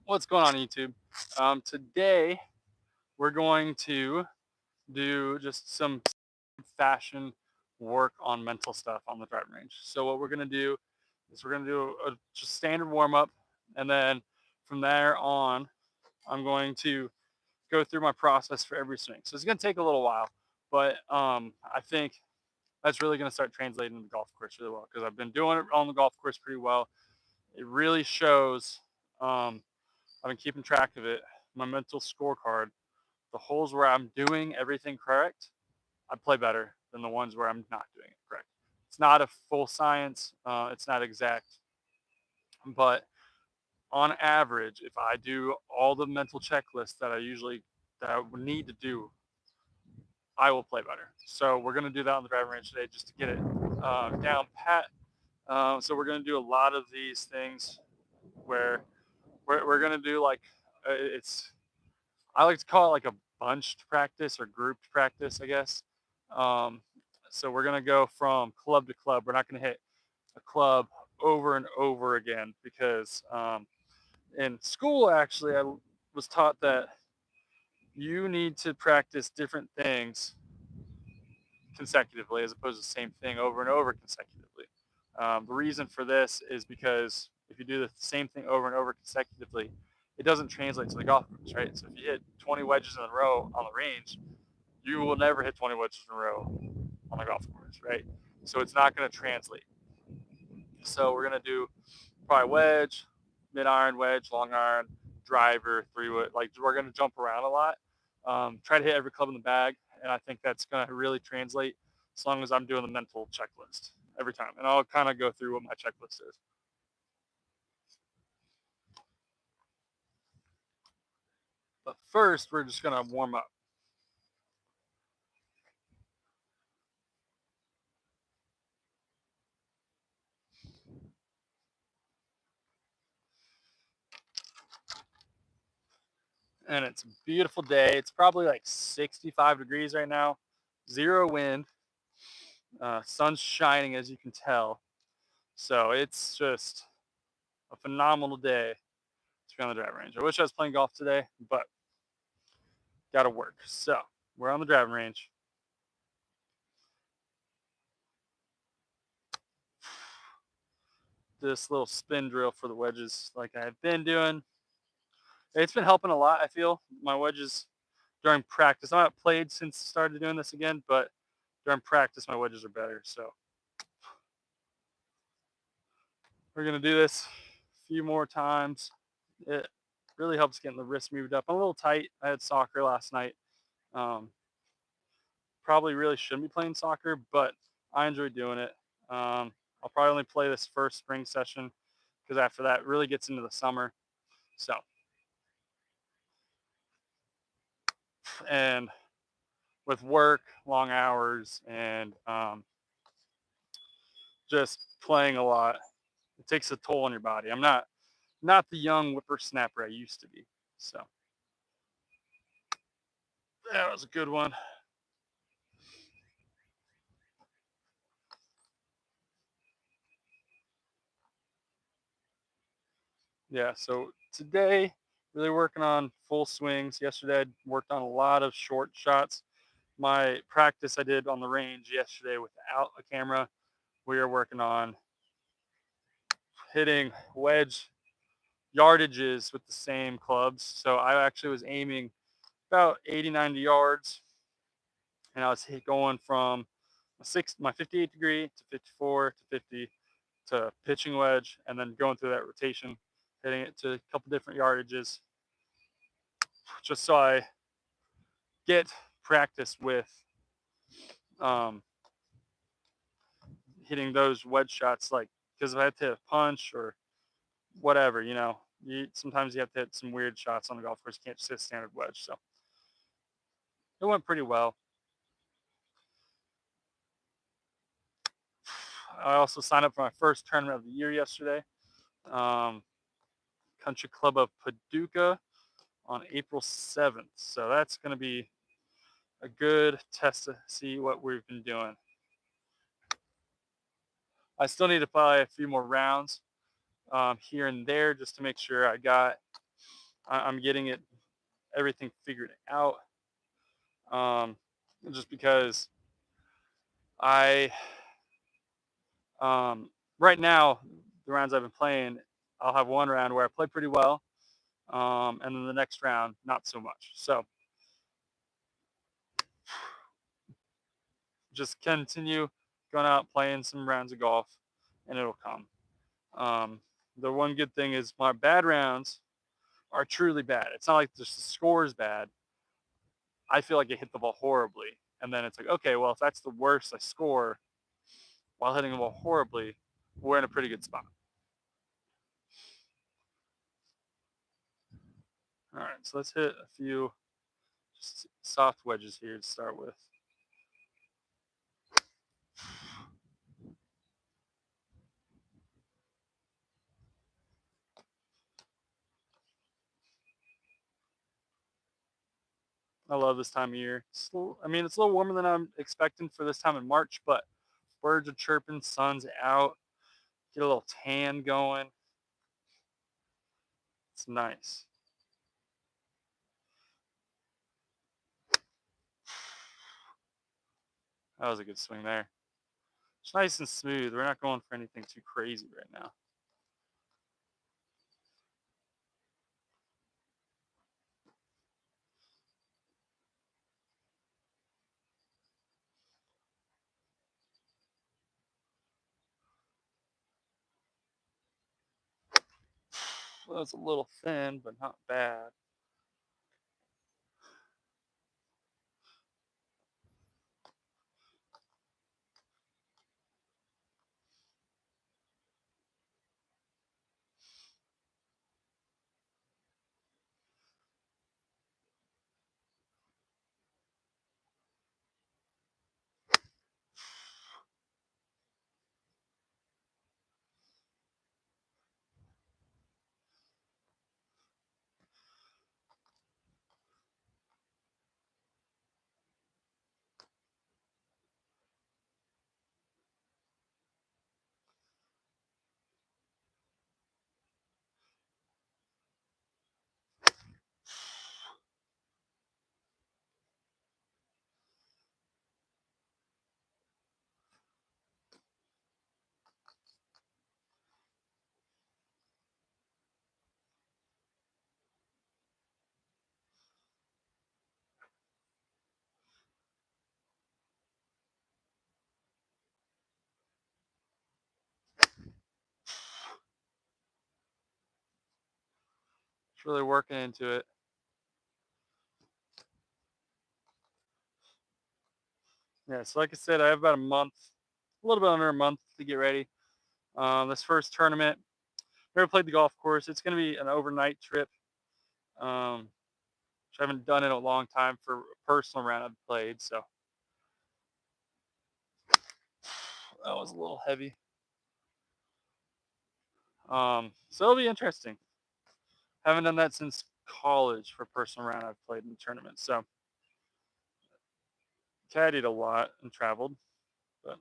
What's going on YouTube? Today we're going to do just some fashion work on mental stuff on the driving range. So what we're going to do is we're going to do a just standard warm up, and then from there on I'm going to go through my process for every swing. So it's going to take a little while, but I think that's really going to start translating to the golf course really well because I've been doing it on the golf course pretty well. It really shows. I've been keeping track of it. My mental scorecard, the holes where I'm doing everything correct, I play better than the ones where I'm not doing it correct. It's not a full science. It's not exact, but on average, if I do all the mental checklists that I would need to do, I will play better. So we're gonna do that on the driving range today just to get it down pat. So we're gonna do a lot of these things where we're gonna do like it's I like to call it like a bunched practice or grouped practice, I guess. Um, so we're gonna go from club to club. We're not gonna hit a club over and over again because in school, actually, I was taught that you need to practice different things consecutively as opposed to the same thing over and over consecutively. The reason for this is because if you do the same thing over and over consecutively, it doesn't translate to the golf course, right? So if you hit 20 wedges in a row on the range, you will never hit 20 wedges in a row on the golf course, right? So it's not going to translate. So we're going to do probably wedge, mid iron, wedge, long iron, driver, three wood. Like we're going to jump around a lot. Try to hit every club in the bag, and I think that's going to really translate as long as I'm doing the mental checklist every time. And I'll kind of go through what my checklist is. But first, we're just going to warm up. And it's a beautiful day. It's probably like 65 degrees right now, zero wind, sun's shining as you can tell. So it's just a phenomenal day to be on the driving range. I wish I was playing golf today, but got to work. So we're on the driving range. This little spin drill for the wedges, like I've been doing, it's been helping a lot. I feel my wedges during practice. I haven't played since I started doing this again, but during practice, my wedges are better. So we're gonna do this a few more times. It really helps getting the wrist moved up. I'm a little tight. I had soccer last night. Um, Probably really shouldn't be playing soccer, but I enjoy doing it. I'll probably only play this first spring session because after that, it really gets into the summer. So, and with work, long hours, and just playing a lot, it takes a toll on your body. I'm not the young whippersnapper I used to be. So that was a good one. Yeah. So today, really working on full swings. Yesterday, I worked on a lot of short shots. My practice I did on the range yesterday without a camera, we are working on hitting wedge yardages with the same clubs. So I actually was aiming about 80, 90 yards, and I was going from my 58 degree to 54 to 50 to pitching wedge, and then going through that rotation, hitting it to a couple different yardages, just so I get practice with um, hitting those wedge shots. Like because if I have to hit a punch or whatever, sometimes you have to hit some weird shots on the golf course. You can't just hit a standard wedge. So it went pretty well. I also signed up for my first tournament of the year yesterday. Um, Country Club of Paducah on April 7th. So that's going to be a good test to see what we've been doing. I still need to play a few more rounds here and there just to make sure I got I'm getting everything figured out. Um, just because I right now the rounds I've been playing, I'll have one round where I play pretty well, and then the next round not so much. So just continue going out playing some rounds of golf, and it'll come. Um, the one good thing is my bad rounds are truly bad. It's not like just the score is bad. I feel like I hit the ball horribly, and then it's like, okay, well, if that's the worst I score while hitting the ball horribly, we're in a pretty good spot. All right, so let's hit a few just soft wedges here to start with. I love this time of year. I mean, it's a little warmer than I'm expecting for this time in March, but birds are chirping, sun's out, get a little tan going. It's nice. That was a good swing there. It's nice and smooth. We're not going for anything too crazy right now. Well, it's a little thin, but not bad. It's really working into it. Yeah, so like I said, I have about a month, a little bit under a month to get ready. This first tournament, never played the golf course. It's going to be an overnight trip, which I haven't done in a long time for a personal round I've played. So that was a little heavy. So it'll be interesting. Haven't done that since college for a personal round I've played in the tournament. So caddied a lot and traveled, but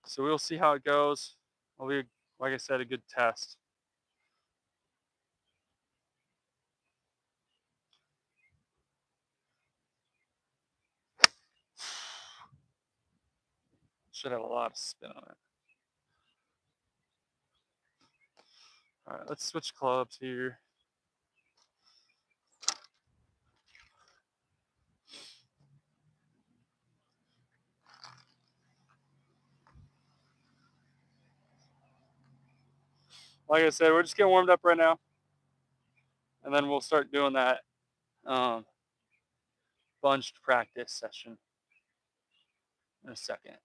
so we'll see how it goes. It'll be, like I said, a good test. Should have a lot of spin on it. All right, let's switch clubs here. Like I said, we're just getting warmed up right now, and then we'll start doing that um, bunched practice session in a second.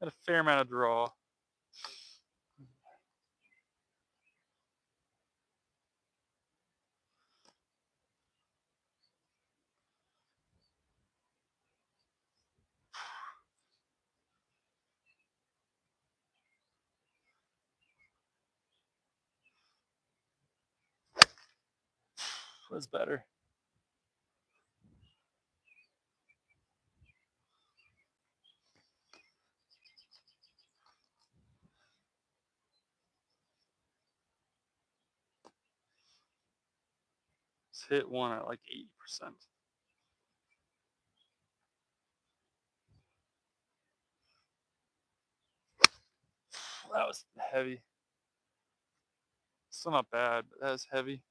Got a fair amount of draw. was better. Let's hit one at like 80%. That was heavy. Still not bad, but that was heavy.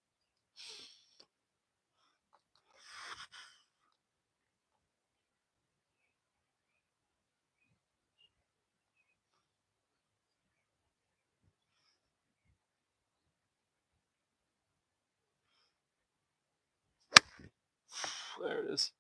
There it is.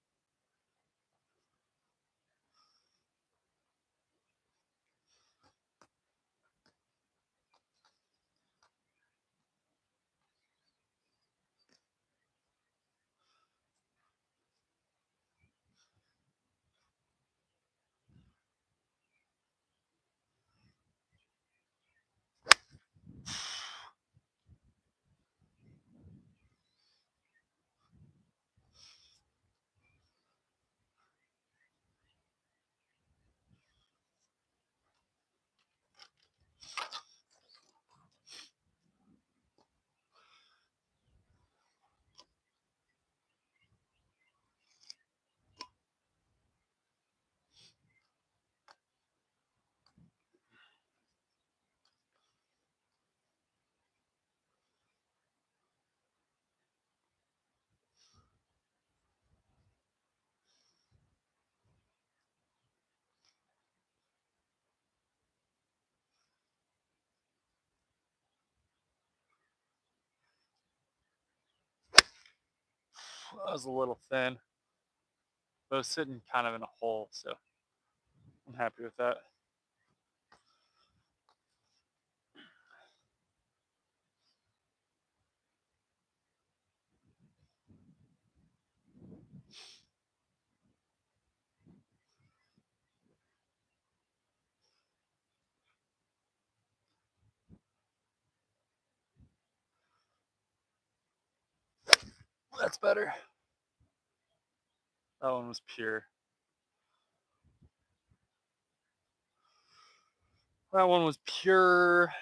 That was a little thin, but it was sitting kind of in a hole, so I'm happy with that. That's better. That one was pure. That one was pure.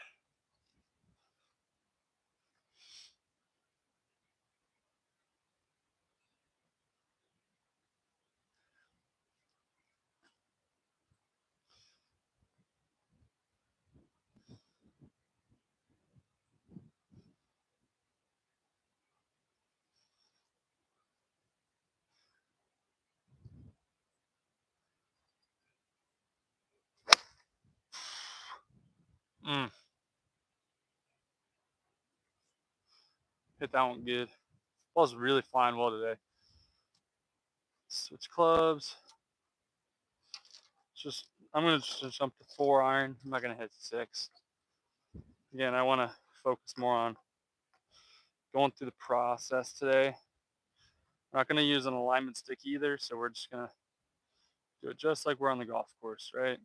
Mm, hit that one good. Ball's really flying well today. Switch clubs. Just I'm gonna just jump to 4 iron. I'm not gonna hit 6. Again, I want to focus more on going through the process today. We're not gonna use an alignment stick either, so we're just gonna do it just like we're on the golf course, right?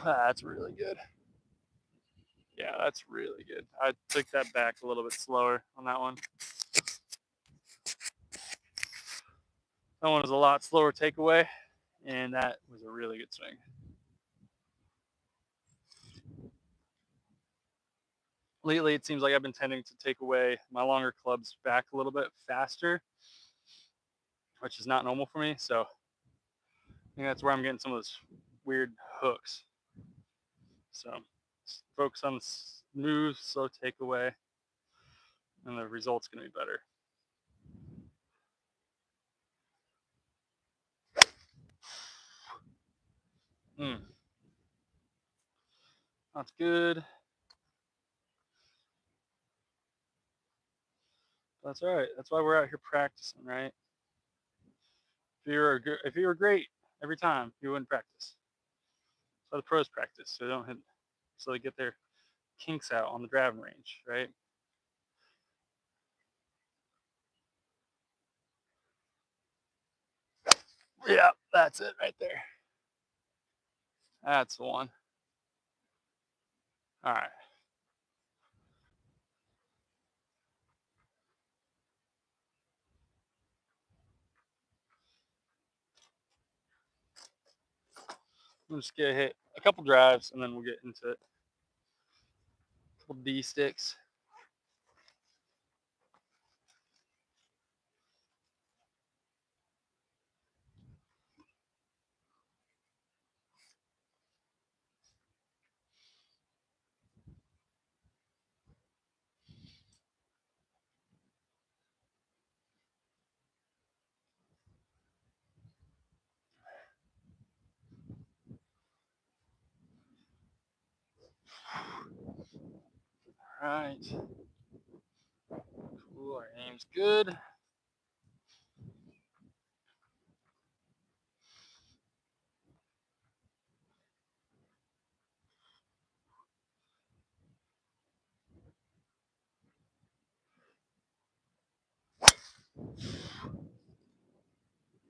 That's really good. Yeah, that's really good. I took that back a little bit slower on that one. That one was a lot slower takeaway, and that was a really good swing. Lately, it seems like I've been tending to take away my longer clubs back a little bit faster. which is not normal for me. So I think that's where I'm getting some of those weird hooks. So focus on smooth, slow takeaway, and the result's going to be better. That's good. That's all right. That's why we're out here practicing, right? If you were great every time, you wouldn't practice. So the pros practice, so they don't hit, so they get their kinks out on the driving range, right? Yeah, that's it right there. That's the one. All right. We'll just get hit a couple drives, and then we'll get into it. A couple D sticks. All right. Cool. Our aim's good.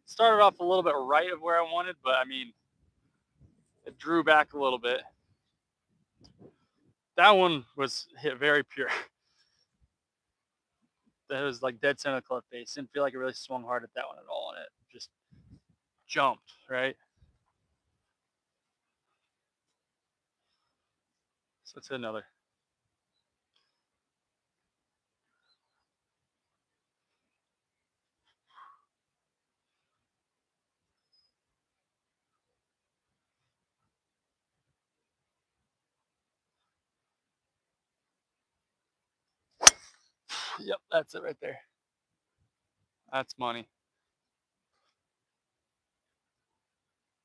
Started off a little bit right of where I wanted, but I mean, it drew back a little bit. That one was hit very pure. That was like dead center of the club face. Didn't feel like it really swung hard at that one at all, and it just jumped right. So let's hit another. Yep, that's it right there. That's money.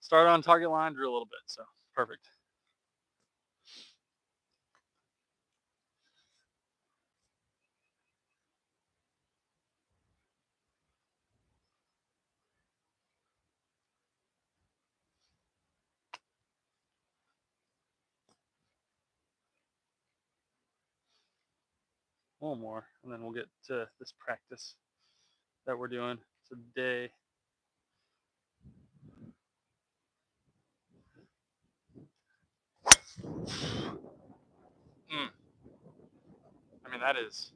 Started on target line, drew a little bit, so perfect. One more, and then we'll get to this practice that we're doing today. Mm. I mean, that is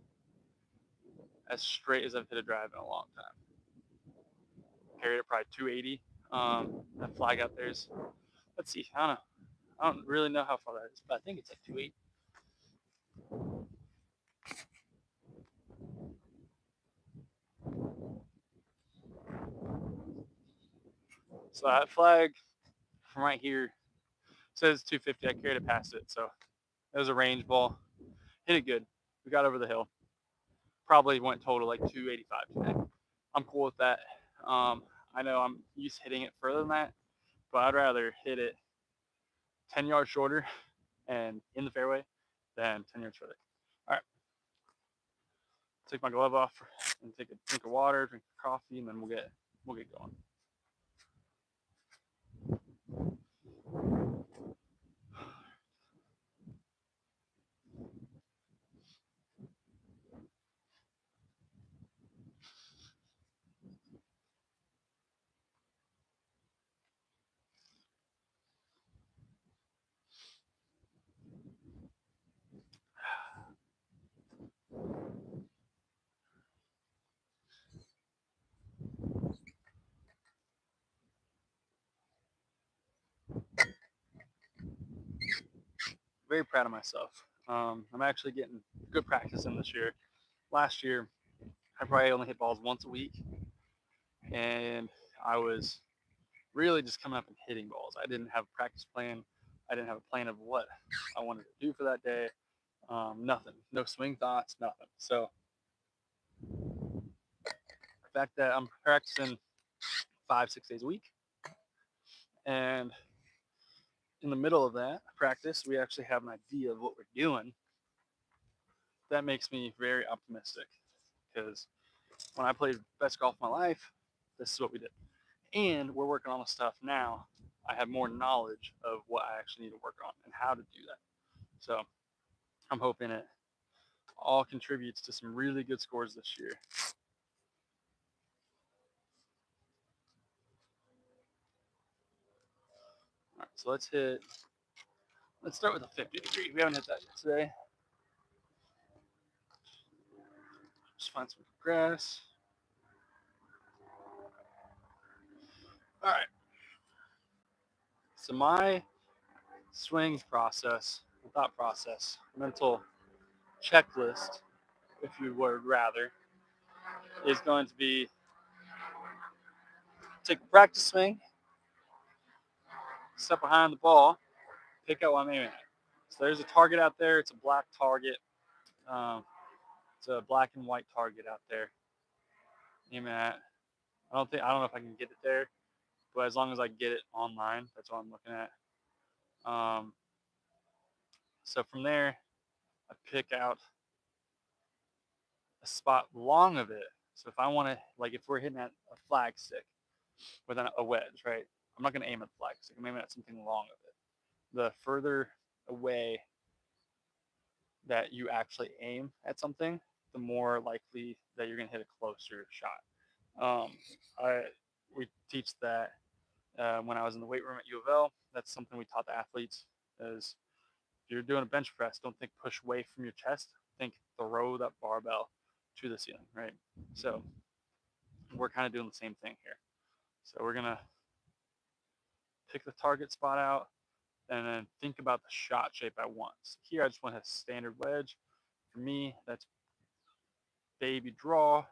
as straight as I've hit a drive in a long time. Carried it probably 280. That flag out there is, let's see, I don't know. I don't really know how far that is, but I think it's like 280. So that flag from right here says 250. I carried it past it, so it was a range ball. Hit it good. We got over the hill. Probably went total like 285 today. I'm cool with that. I know I'm used to hitting it further than that, but I'd rather hit it 10 yards shorter and in the fairway than 10 yards further. All right. Take my glove off and take a drink of water, drink coffee, and then we'll get going. Very proud of myself. I'm actually getting good practice in this year. Last year, I probably only hit balls once a week, and I was really just coming up and hitting balls. I didn't have a practice plan. I didn't have a plan of what I wanted to do for that day. Nothing, no swing thoughts, nothing. So the fact that I'm practicing 5, 6 days a week, and in the middle of that practice, we actually have an idea of what we're doing. That makes me very optimistic because when I played best golf of my life, this is what we did. And we're working on the stuff now. I have more knowledge of what I actually need to work on and how to do that. So I'm hoping it all contributes to some really good scores this year. All right, so let's start with a 50 degree. We haven't hit that yet today. Just find some grass. All right. So my swing process, thought process, mental checklist, if you would rather, is going to be take a practice swing, step behind the ball, pick out what I'm aiming at. So there's a target out there. It's a black target. Um, it's a black and white target out there. Aiming at. I don't know if I can get it there, but as long as I get it online, that's what I'm looking at. Um, so from there, I pick out a spot long of it. So if I want to, like, if we're hitting at a flag stick with a wedge, right? I'm not going to aim at the flag stick. I'm aiming at something long of it. The further away that you actually aim at something, the more likely that you're going to hit a closer shot. Um, I we teach that when I was in the weight room at U of L. That's something we taught the athletes. Is if you're doing a bench press, don't think push away from your chest. Think throw that barbell to the ceiling, right? So we're kind of doing the same thing here. So we're gonna pick the target spot out and then think about the shot shape I want. So here I just want a standard wedge. For me, that's baby draw.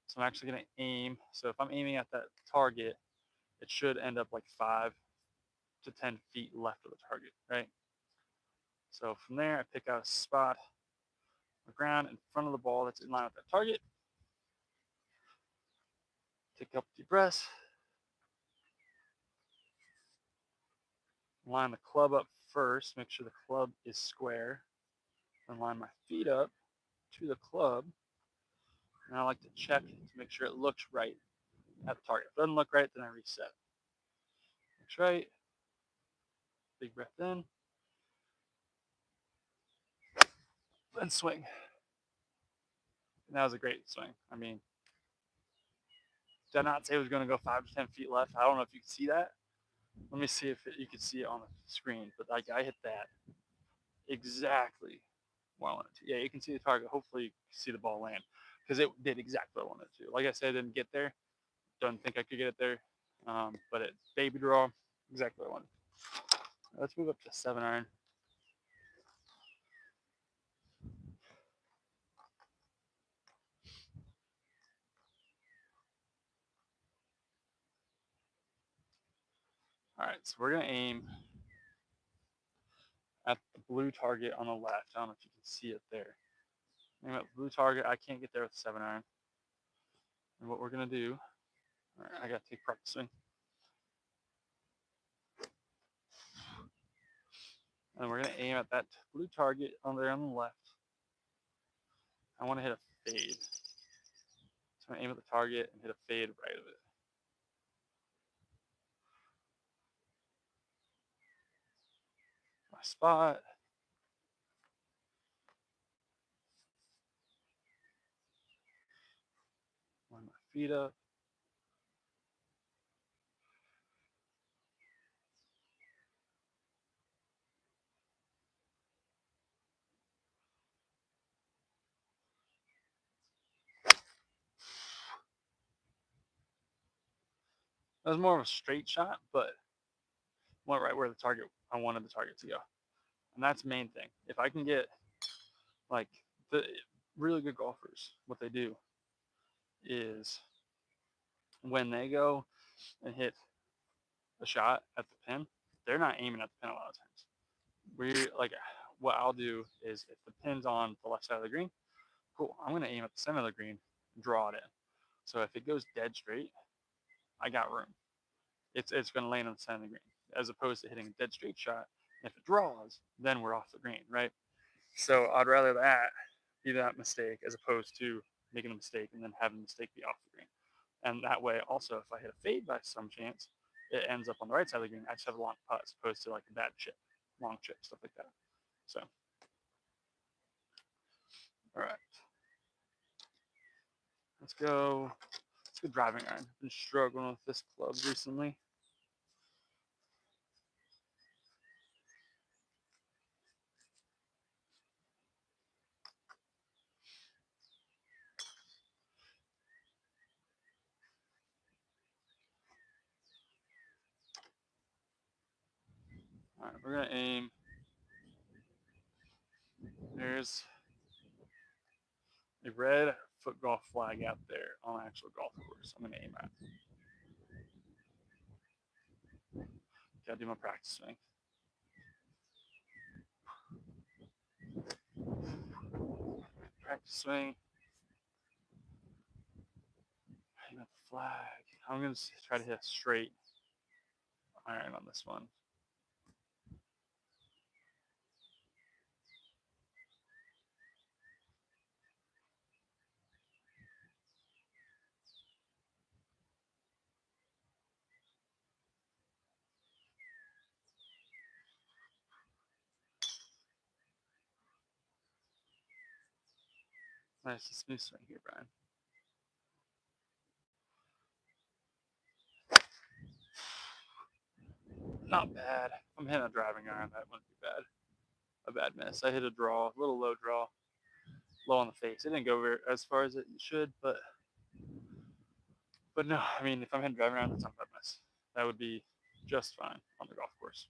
So I'm actually going to aim. So if I'm aiming at that target, it should end up like 5 to 10 feet left of the target, right? So from there, I pick out a spot on the ground in front of the ball that's in line with that target. Take a couple deep breaths. Line the club up first. Make sure the club is square. Then line my feet up to the club. And I like to check to make sure it looks right at the target. If it doesn't look right, then I reset. Looks right. Big breath in. Then swing. And that was a great swing. I mean, did I not say it was going to go 5 to 10 feet left? I don't know if you can see that. Let me see if you can see it on the screen. But like I hit that exactly where I wanted to. Yeah, you can see the target. Hopefully, you can see the ball land because it did exactly what I wanted to. Like I said, I didn't get there. Don't think I could get it there. But it baby draw exactly what I wanted. Let's move up to 7 iron. All right, so we're gonna aim at the blue target on the left. I don't know if you can see it there. Aim at the blue target. I can't get there with the 7 iron. And what we're gonna do, all right, I gotta take practice swing. And we're gonna aim at that blue target on there on the left. I want to hit a fade. So I'm gonna aim at the target and hit a fade right of it. My spot. Line my feet up. That was more of a straight shot, but went right where I wanted the target to go. And that's the main thing. If I can get like the really good golfers, what they do is when they go and hit a shot at the pin, they're not aiming at the pin a lot of times. We like what I'll do is if the pin's on the left side of the green, cool. I'm gonna aim at the center of the green, and draw it in. So if it goes dead straight, I got room. It's gonna land on the center of the green, as opposed to hitting a dead straight shot. And if it draws, then we're off the green, right? So I'd rather that be that mistake as opposed to making a mistake and then having the mistake be off the green. And that way, also, if I hit a fade by some chance, it ends up on the right side of the green. I just have a long putt as opposed to like a bad chip, long chip, stuff like that. So, all right, let's go. Let's go driving iron. I've been struggling with this club recently. All right, we're gonna aim. There's a red foot golf flag out there on an actual golf course. I'm gonna aim at. Gotta do my practice swing. Practice swing. Aim at the flag. I'm gonna try to hit a straight iron on this one. Nice, smooth swing here, Brian. Not bad. I'm hitting a driving iron. That wouldn't be bad. A bad miss. I hit a draw, a little low draw, low on the face. It didn't go very, as far as it should, but no. I mean, if I'm hitting driving iron, that's not a bad miss. That would be just fine on the golf course.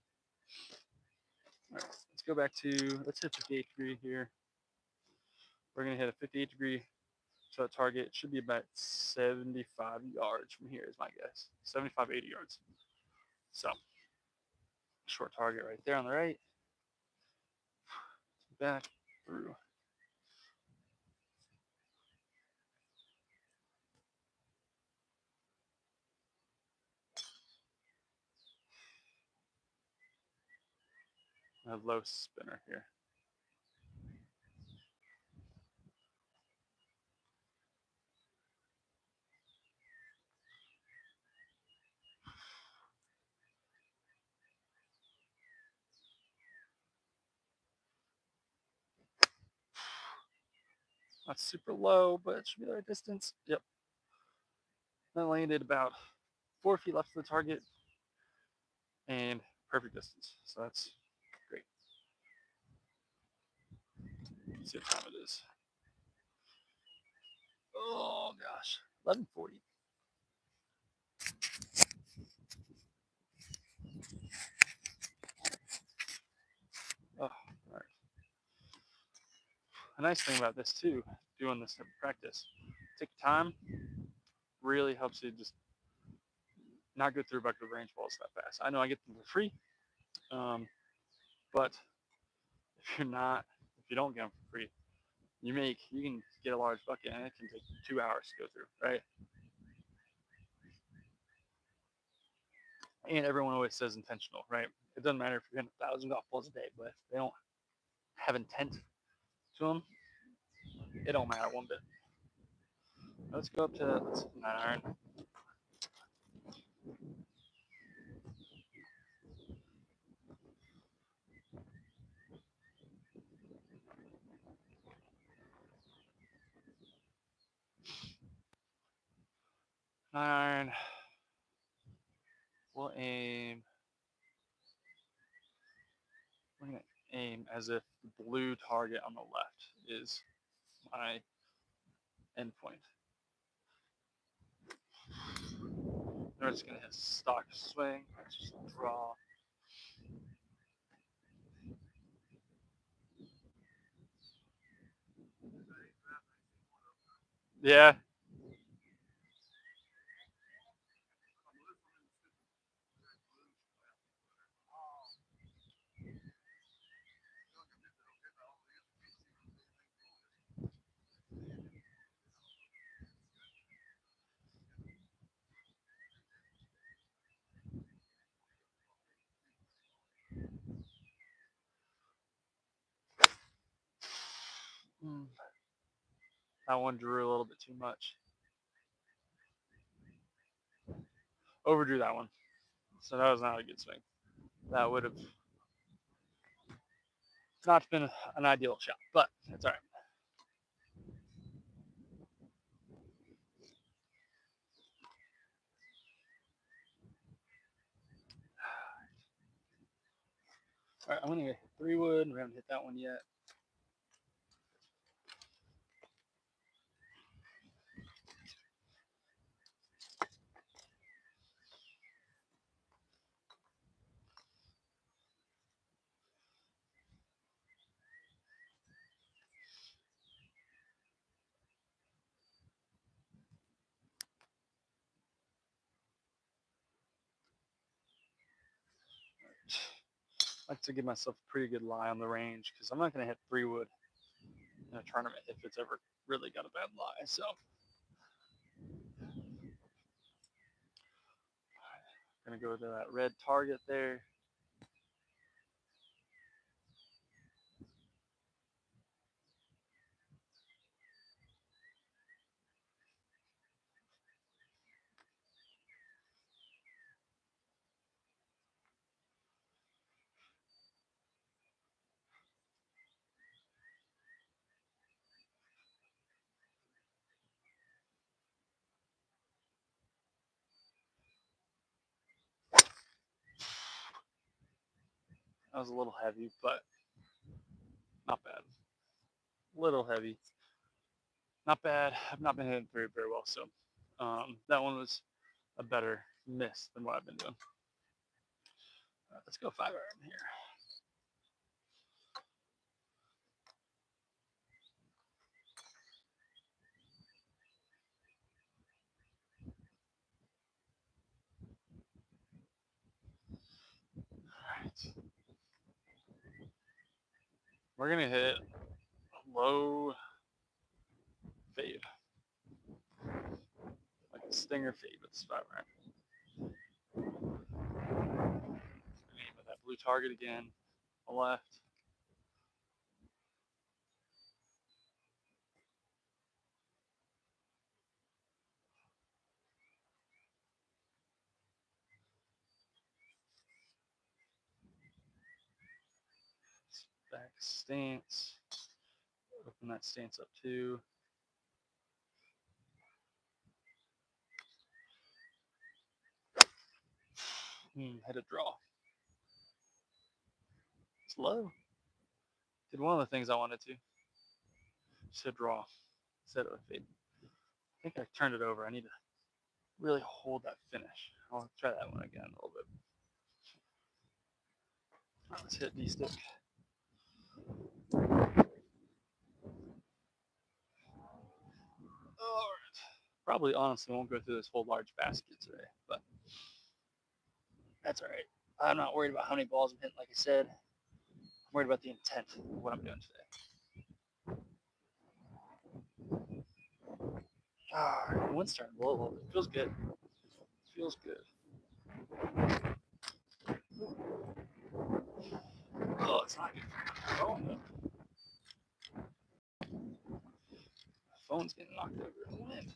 All right, let's go back to let's hit 58 degree here. We're gonna hit a 58 degree. So the target should be about 75 yards from here is my guess. 75, 80 yards. So short target right there on the right. Back through. A low spinner here. Not super low, but it should be the right distance. Yep. That landed about 4 feet left of the target and perfect distance. So that's great. Let's see what time it is. Oh gosh, 11:40. Oh, all right. A nice thing about this too, doing this in practice, take your time. Really helps you just not go through a bucket of range balls that fast. I know I get them for free, but if you don't get them for free, you can get a large bucket and it can take 2 hours to go through, right? And everyone always says intentional, right? It doesn't matter if you're hitting 1,000 golf balls a day, but if they don't have intent to them, it don't matter one bit. Let's go up to let's 9 iron. Iron. We'll aim. We're gonna aim as if the blue target on the left is my endpoint. We're just gonna hit stock swing. Let's just draw. Yeah. That one drew a little bit too much. Overdrew that one. So that was not a good swing. That would have not been an ideal shot, but it's all right. All right, I'm gonna hit 3-wood. We haven't hit that one yet. I like to give myself a pretty good lie on the range because I'm not gonna hit 3-wood in a tournament if it's ever really got a bad lie. So gonna go to that red target there. That was a little heavy, but not bad. Little heavy, not bad. I've not been hitting very well, so that one was a better miss than what I've been doing. All right, let's go 5-iron here. All right. We're gonna hit low fade, like a stinger fade with this 5-iron. Aim at that blue target again, on the left. Back stance. Open that stance up too. Hit a draw. It's low. Did one of the things I wanted to. Just a draw instead of a fade. I think I turned it over. I need to really hold that finish. I'll try that one again a little bit. All right, let's hit D stick. All right. Probably honestly won't go through this whole large basket today, but that's all right. I'm not worried about how many balls I'm hitting, like I said. I'm worried about the intent of what I'm doing today. All right, the wind's starting to blow a little bit. Feels good. Feels good. Oh, it's not good for my phone though. My phone's getting knocked over in the wind.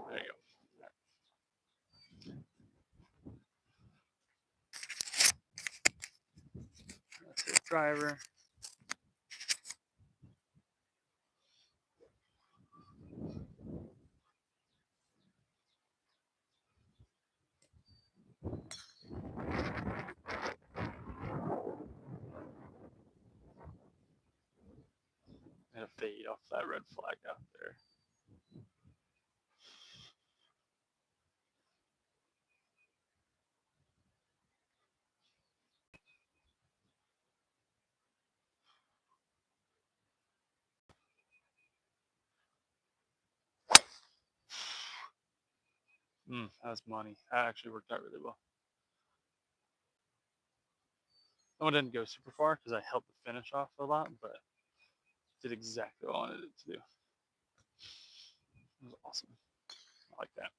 There you go. Let's hit driver. And a fade off that red flag out there. That was money. That actually worked out really well. That one didn't go super far because I helped the finish off a lot, but Did exactly what I wanted it to do. It was awesome. I like that.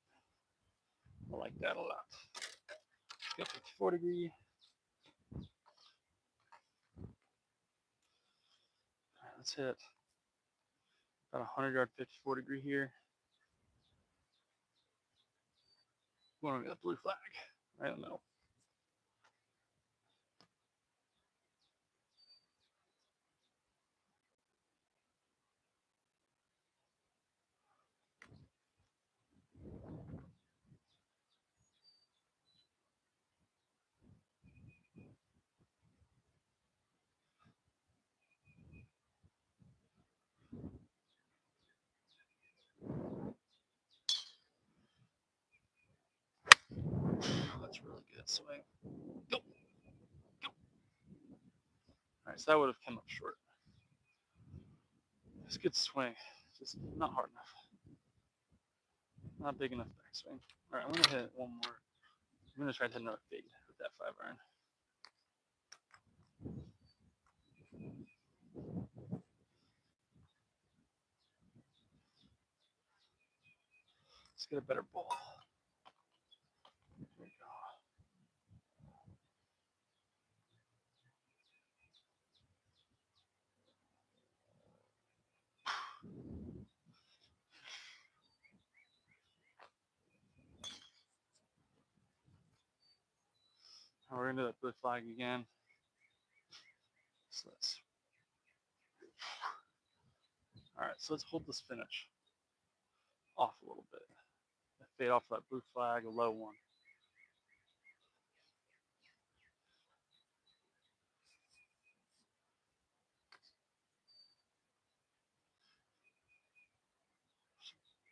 I like that a lot. Got 54 degree. All right, let's hit about 100-yard 54 degree here. We want to get a blue flag right in the middle. That's really good swing. Go. Go. All right, so that would have come up short. It's a good swing, just not hard enough. Not big enough backswing. All right, I'm gonna hit one more. I'm gonna try to hit another fade with that 5-iron. Let's get a better ball. There we go. Now we're into that blue flag again. So let's. All right, so let's hold this finish off a little bit. Fade off that blue flag, a low one.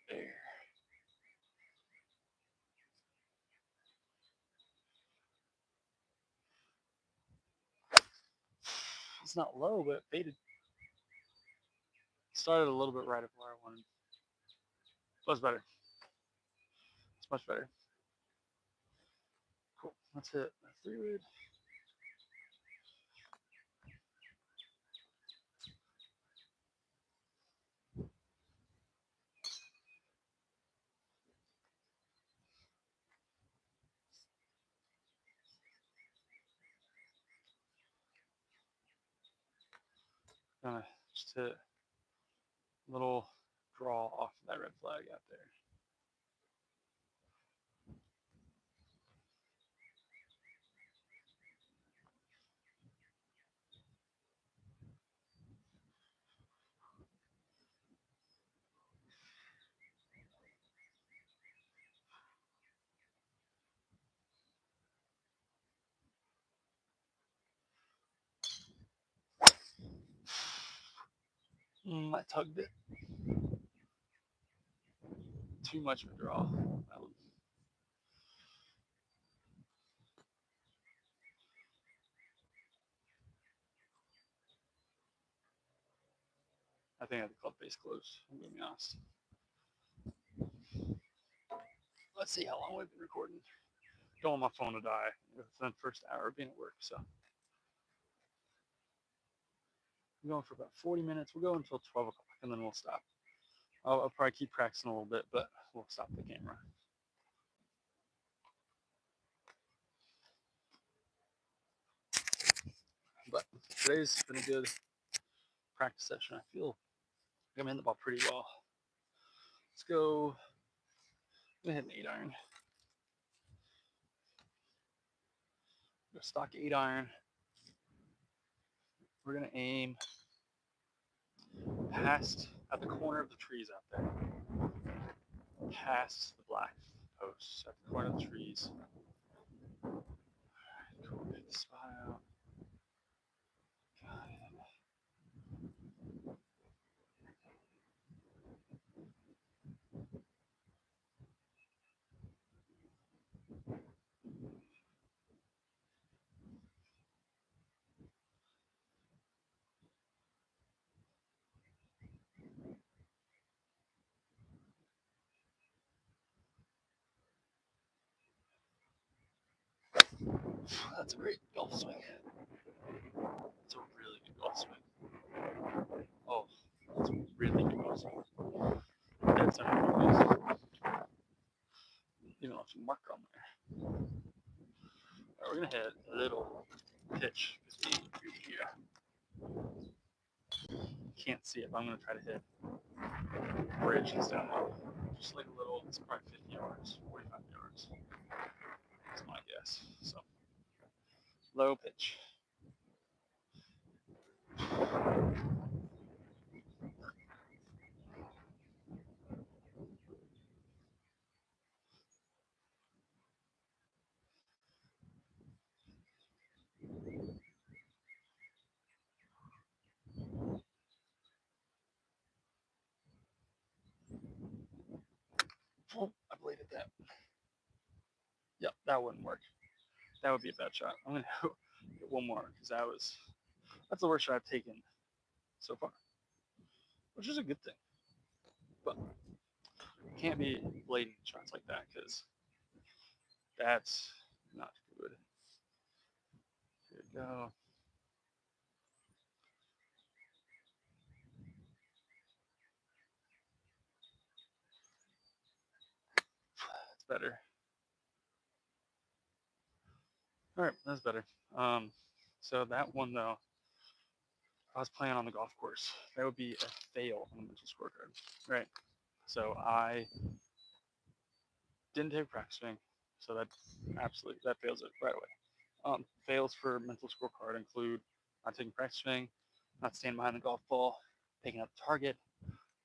There. It's not low, but it faded. Started a little bit right of where I wanted. Was better. It's much better. Cool. Let's hit a 3-wood. Gonna just hit a little draw off of that red flag out there. I tugged it. Too much of a draw. I think I had the club face closed. I'm gonna be honest. Let's see how long we've been recording. Don't want my phone to die. It's the first hour of being at work, so we're going for about 40 minutes. We'll go until 12 o'clock, and then we'll stop. I'll probably keep practicing a little bit, but we'll stop the camera. But today's been a good practice session. I feel like I'm hitting the ball pretty well. Let's go. I'm gonna hit an 8-iron. Go stock 8-iron. We're gonna aim past at the corner of the trees out there, past the black posts at the corner of the trees. All right, cool. Get the spot out. Got it. That's a great golf swing. It's a really good golf swing. Oh, really good golf swing. Dead center focus. Even left a mark on there. All right, we're gonna hit a little pitch 58 degrees here. Can't see it, but I'm gonna try to hit bridge is down there. Just like a little, it's probably 50 yards, 45 yards. That's my guess. So low pitch. Oh, I bladed that. Yep, that wouldn't work. That would be a bad shot. I'm gonna get one more because that's the worst shot I've taken so far, which is a good thing. But can't be blading shots like that because that's not good. Here we go. That's better. All right, that's better. So that one though, if I was playing on the golf course, that would be a fail on the mental scorecard, right? So I didn't take a practice swing, so that fails it right away. Fails for mental scorecard include not taking practice swing, not standing behind the golf ball, picking up the target,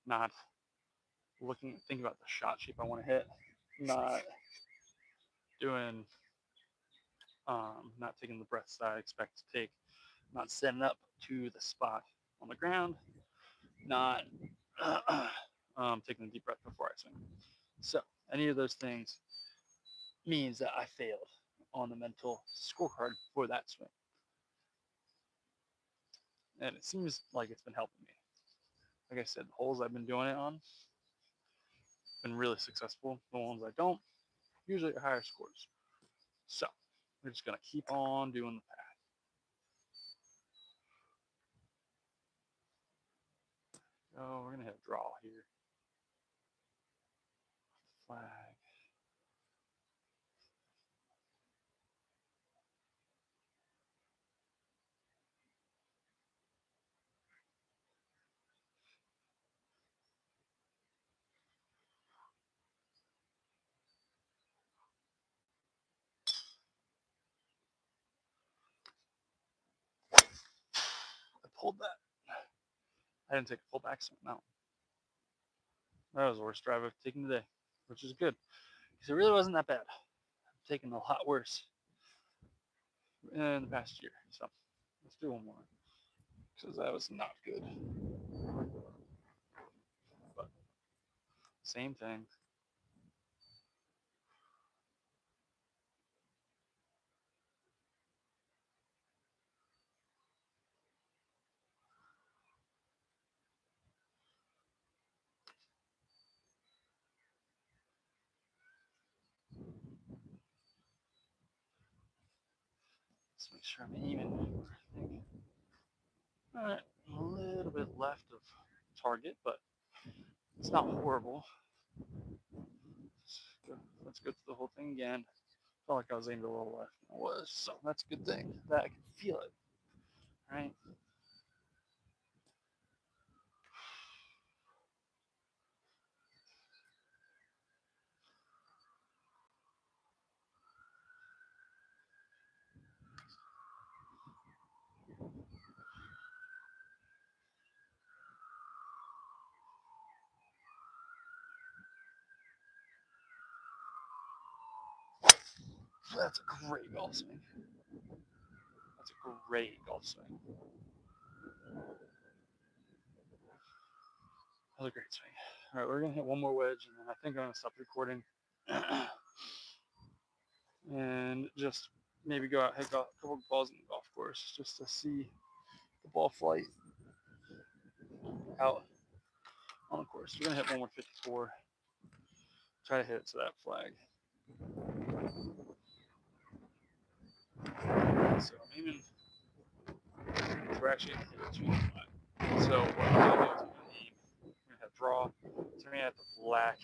not thinking about the shot shape I want to hit, not doing, not taking the breaths that I expect to take, not setting up to the spot on the ground, not taking a deep breath before I swing. So any of those things means that I failed on the mental scorecard for that swing. And it seems like it's been helping me. Like I said, the holes I've been doing it on been really successful. The ones I don't, usually are higher scores. So we're just gonna keep on doing the path. Oh, we're gonna hit a draw here. Flag. I pulled that. I didn't take a full backswing. No, that was the worst drive I've taken today, which is good because it really wasn't that bad. I've taken a lot worse in the past year. So let's do one more because that was not good. But same thing. Let's make sure I'm even. I think. All right, a little bit left of target, but it's not horrible. Let's go through the whole thing again. Felt like I was aimed a little left. I was, so that's a good thing that I can feel it. Right? That's a great golf swing. That's a great golf swing. That was a great swing. All right, we're gonna hit one more wedge, and then I think I'm gonna stop recording, and just maybe go out, hit a couple balls in the golf course, just to see the ball flight out on the course. We're gonna hit one more 54. Try to hit it to that flag. So I'm aiming. We're actually gonna hit it to the flag. So what I'm gonna do is I'm gonna aim draw. So I'm gonna have the black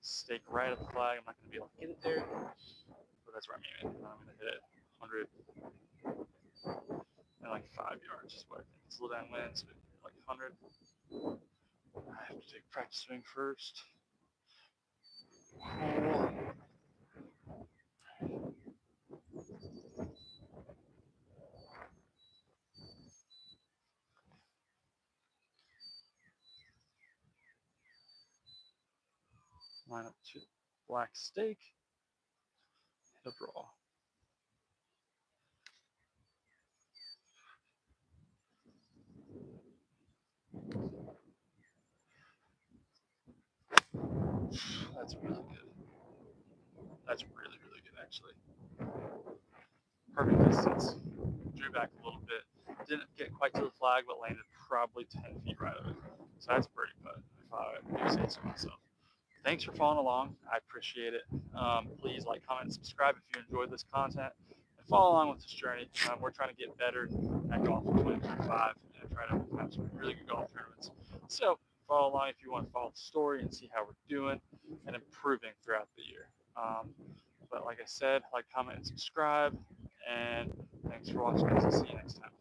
stake right at the flag. I'm not gonna be able to get it there, but that's where I'm aiming. I'm gonna hit it 100 and like 5 yards is what I think. It's a little downwind, so like 100. I have to take practice swing first. Cool. Line up to black stake, hit a draw. That's really good. That's really, really good, actually. Perfect distance. Drew back a little bit. Didn't get quite to the flag, but landed probably 10 feet right of it. So that's birdie putt, if I do say so myself. Thanks for following along. I appreciate it. Please like, comment, and subscribe if you enjoyed this content. And follow along with this journey. We're trying to get better at golf in 2025 and try to have some really good golf tournaments. So follow along if you want to follow the story and see how we're doing and improving throughout the year. But like I said, like, comment, and subscribe. And thanks for watching. See you next time.